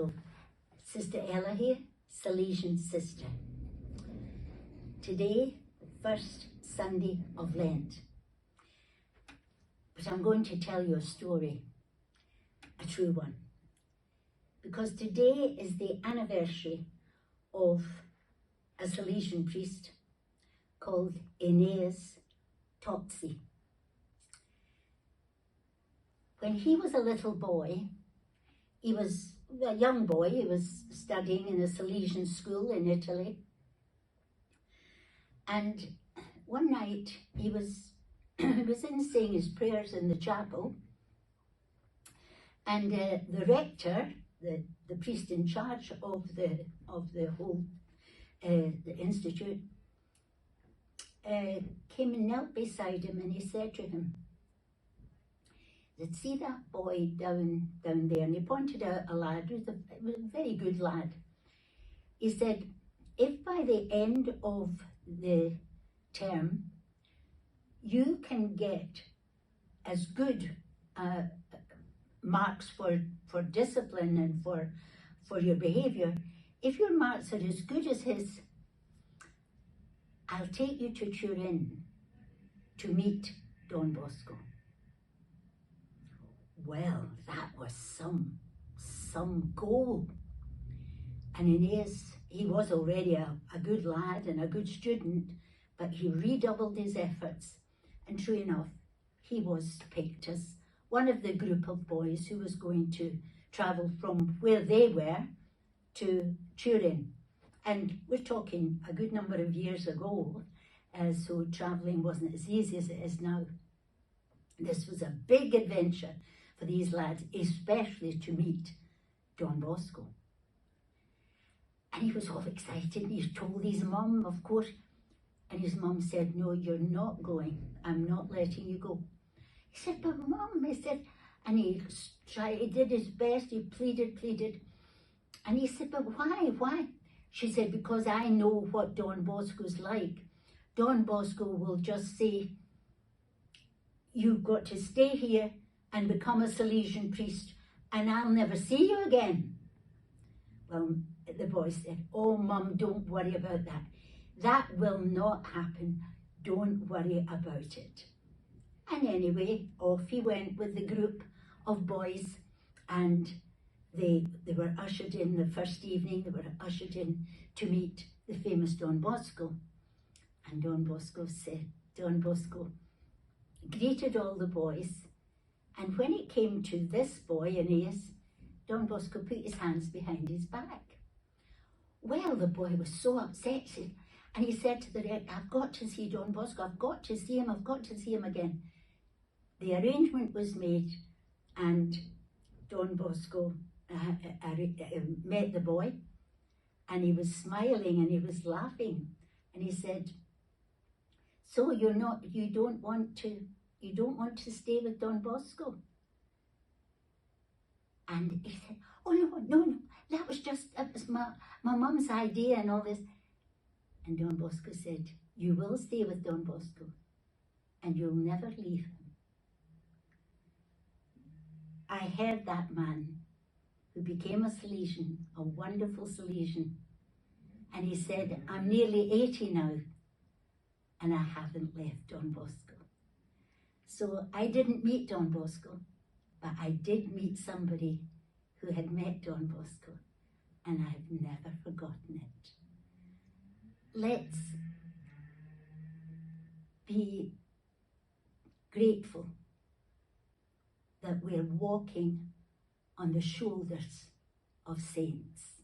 Hello, Sister Ella here, Salesian sister. Today, the first Sunday of Lent. But I'm going to tell you a story, a true one. Because today is the anniversary of a Salesian priest called Aeneas Totsi. When he was a little boy, he was a young boy, he was studying in a Salesian school in Italy. And one night he was in saying his prayers in the chapel, and the rector, the priest in charge of the whole the institute, came and knelt beside him, and he said to him, "See that boy down there?" And he pointed out a lad, who was a very good lad. He said, "If by the end of the term you can get as good marks for discipline and for your behaviour, if your marks are as good as his, I'll take you to Turin to meet Don Bosco." Well, that was some goal. And Aeneas, he was already a good lad and a good student, but he redoubled his efforts. And true enough, he was picked as one of the group of boys who was going to travel from where they were to Turin. And we're talking a good number of years ago, so travelling wasn't as easy as it is now. This was a big adventure for these lads, especially to meet Don Bosco. And he was all excited, and he told his mum, of course, and his mum said, "No, you're not going. I'm not letting you go." He said, "But Mum," he said, and he did his best, he pleaded, and he said, "But why?" She said, "Because I know what Don Bosco's like. Don Bosco will just say, 'You've got to stay here and become a Salesian priest, and I'll never see you again.'" Well, the boy said, "Oh, Mum, don't worry about that. That will not happen. Don't worry about it." And anyway, off he went with the group of boys, and they were ushered in the first evening, they were ushered in to meet the famous Don Bosco. And Don Bosco greeted all the boys, and when it came to this boy, Aeneas, Don Bosco put his hands behind his back. Well, the boy was so upset, and he said to the rector, "I've got to see Don Bosco, I've got to see him again." The arrangement was made, and Don Bosco met the boy, and he was smiling and he was laughing, and he said, "So you don't want to stay with Don Bosco?" And he said, "Oh no, that was my mum's idea and all this." And Don Bosco said, "You will stay with Don Bosco, and you'll never leave him." I heard that man who became a Salesian, a wonderful Salesian, and he said, "I'm nearly 80 now, and I haven't left Don Bosco." So I didn't meet Don Bosco, but I did meet somebody who had met Don Bosco, and I've never forgotten it. Let's be grateful that we're walking on the shoulders of saints.